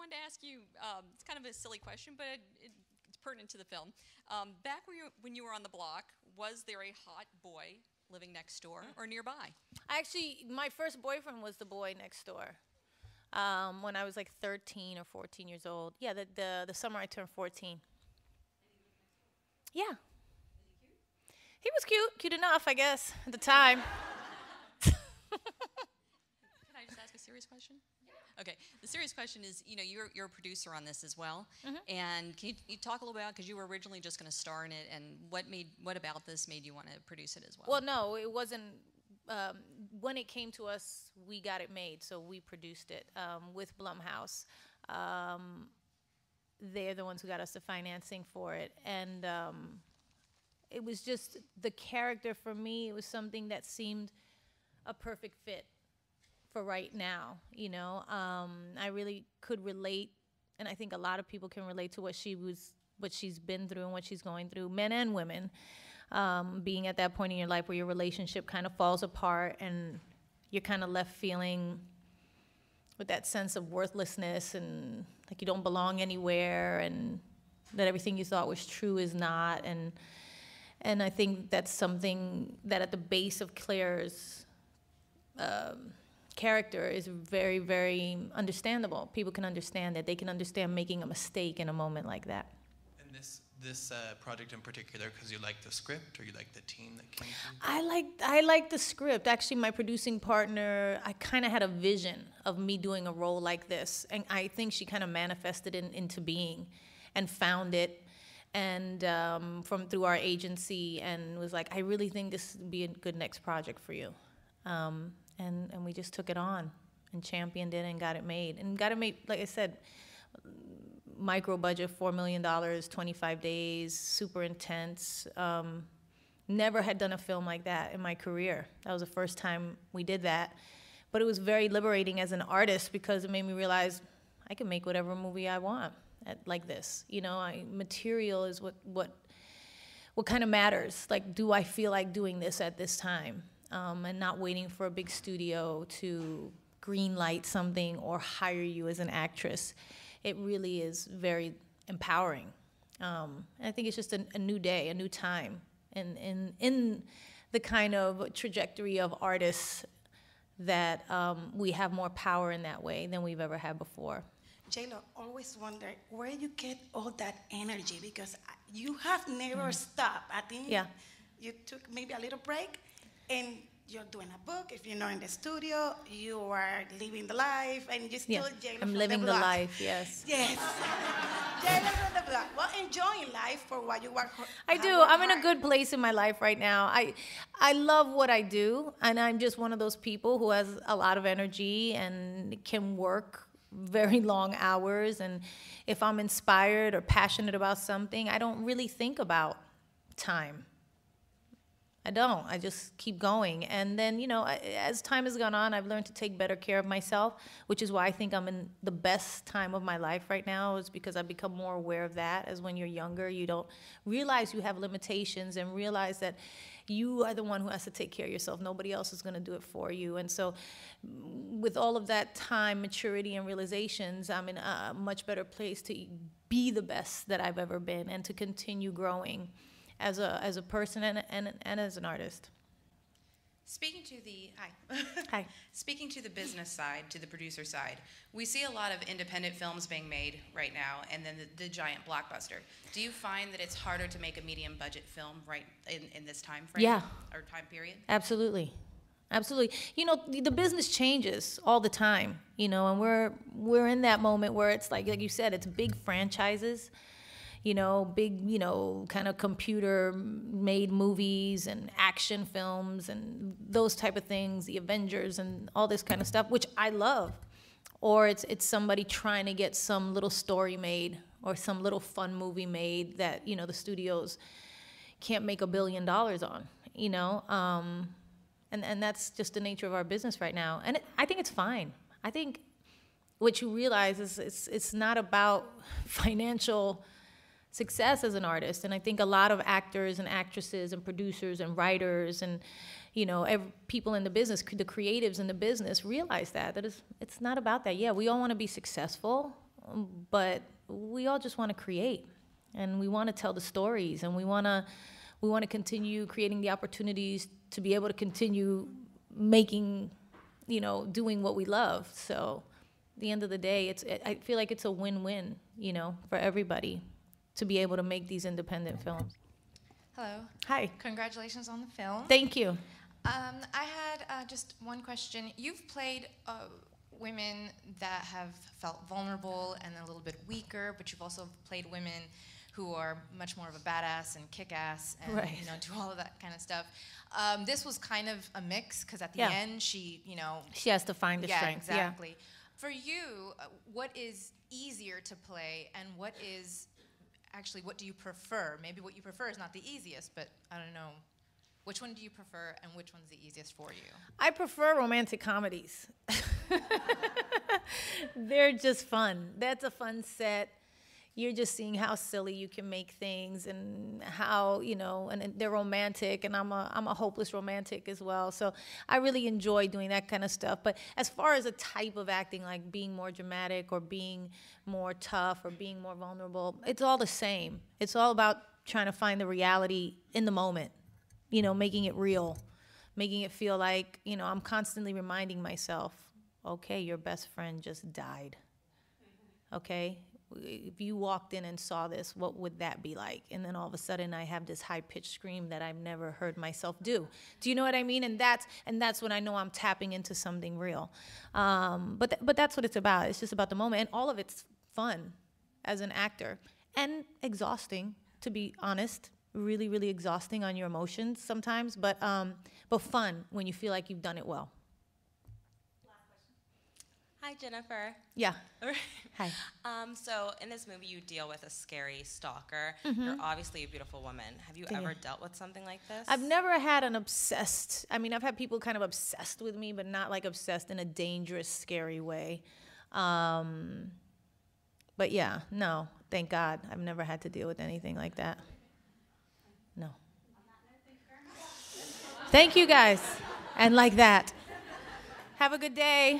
wanted to ask you, it's kind of a silly question, but it's pertinent to the film. Back when you were on the block, was there a hot boy living next door or nearby? Actually, my first boyfriend was the boy next door. When I was like 13 or 14 years old. Yeah, the summer I turned 14. Yeah. He was cute enough, I guess, at the time. Can I just ask a serious question? Yeah. Okay. The serious question is, you're a producer on this as well, and can you talk a little about, because you were originally just going to star in it, and what about this made you want to produce it as well? Well, no, it wasn't. When it came to us, we got it made, so we produced it with Blumhouse. They're the ones who got us the financing for it, and it was just the character for me. It was something that seemed a perfect fit for right now. I really could relate, and I think a lot of people can relate to what she's been through and what she's going through, men and women. Being at that point in your life where your relationship kind of falls apart and you're kind of left feeling with that sense of worthlessness and like you don't belong anywhere and that everything you thought was true is not. And I think that's something that at the base of Claire's character is very, very understandable. People can understand it. They can understand making a mistake in a moment like that. This project in particular, because you like the script or you like the team that came through? I like the script. Actually, my producing partner, I kind of had a vision of me doing a role like this, and I think she kind of manifested it into being and found it and through our agency and was like, I really think this would be a good next project for you. And we just took it on and championed it and got it made. And got it made, like I said, micro budget, $4 million, 25 days, super intense. Never had done a film like that in my career. That was the first time we did that. But it was very liberating as an artist because it made me realize I can make whatever movie I want like this. Material is what kind of matters. Like, do I feel like doing this at this time? And not waiting for a big studio to green light something or hire you as an actress. It really is very empowering. And I think it's just a new day, a new time in the kind of trajectory of artists that we have more power in that way than we've ever had before. J-Lo, always wonder where you get all that energy because you have never stopped. I think you took maybe a little break and you're doing a book. If you're not in the studio, you are living the life, and you still J-Lo I'm from living the the block. life, yes. Yes. J-Lo from the block. Well, enjoying life for what you work for. I do. I'm in a good place in my life right now. I love what I do, and I'm just one of those people who has a lot of energy and can work very long hours. And if I'm inspired or passionate about something, I don't really think about time. I don't. I just keep going. And then, as time has gone on, I've learned to take better care of myself, which is why I think I'm in the best time of my life right now, is because I've become more aware of that. As when you're younger, you don't realize you have limitations and realize that you are the one who has to take care of yourself. Nobody else is going to do it for you. And so with all of that time, maturity, and realizations, I'm in a much better place to be the best that I've ever been and to continue growing as a person and as an artist. Speaking to the Hi. Speaking to the business side, to the producer side, we see a lot of independent films being made right now, and then the giant blockbuster. Do you find that it's harder to make a medium budget film right in this time frame? Yeah. Or time period? Absolutely. Absolutely. The business changes all the time, and we're in that moment where it's like you said, it's big franchises. Big, kind of computer-made movies and action films and those type of things, the Avengers and all this kind of stuff, which I love. Or it's somebody trying to get some little story made or some little fun movie made that, the studios can't make $1 billion on, And that's just the nature of our business right now. And I think it's fine. I think what you realize is it's not about financial success as an artist. And I think a lot of actors and actresses and producers and writers and, people in the business, the creatives in the business realize that it's not about that. Yeah, we all want to be successful. but we all just want to create, and we want to tell the stories, and we want to continue creating the opportunities to be able to continue making, doing what we love. So at the end of the day, I feel like it's a win-win, for everybody to be able to make these independent films. Hello. Hi. Congratulations on the film. Thank you. I had just one question. You've played women that have felt vulnerable and a little bit weaker, but you've also played women who are much more of a badass and kick-ass and right. Do all of that kind of stuff. This was kind of a mix because at the end she has to find the strength. Exactly. Yeah. For you, what is easier to play, and what do you prefer? Maybe what you prefer is not the easiest, but I don't know. Which one do you prefer, and which one's the easiest for you? I prefer romantic comedies. They're just fun. That's a fun set. You're just seeing how silly you can make things, and how, and they're romantic, and I'm a hopeless romantic as well. So I really enjoy doing that kind of stuff. But as far as a type of acting, like being more dramatic or being more tough or being more vulnerable, it's all the same. It's all about trying to find the reality in the moment, making it real, making it feel like, I'm constantly reminding myself, okay, your best friend just died. Okay? If you walked in and saw this, what would that be like? And then all of a sudden I have this high-pitched scream that I've never heard myself do. Do you know what I mean? And that's when I know I'm tapping into something real. But that's what it's about. It's just about the moment. And all of it's fun as an actor. And exhausting, to be honest. Really, really exhausting on your emotions sometimes. But fun when you feel like you've done it well. Hi, Jennifer. Yeah. Hi. So in this movie, you deal with a scary stalker. Mm-hmm. You're obviously a beautiful woman. Have you ever dealt with something like this? I've never had an obsessed. I mean, I've had people kind of obsessed with me, but not like obsessed in a dangerous, scary way. But yeah, no, thank God. I've never had to deal with anything like that. No. Thank you, guys. And like that. Have a good day.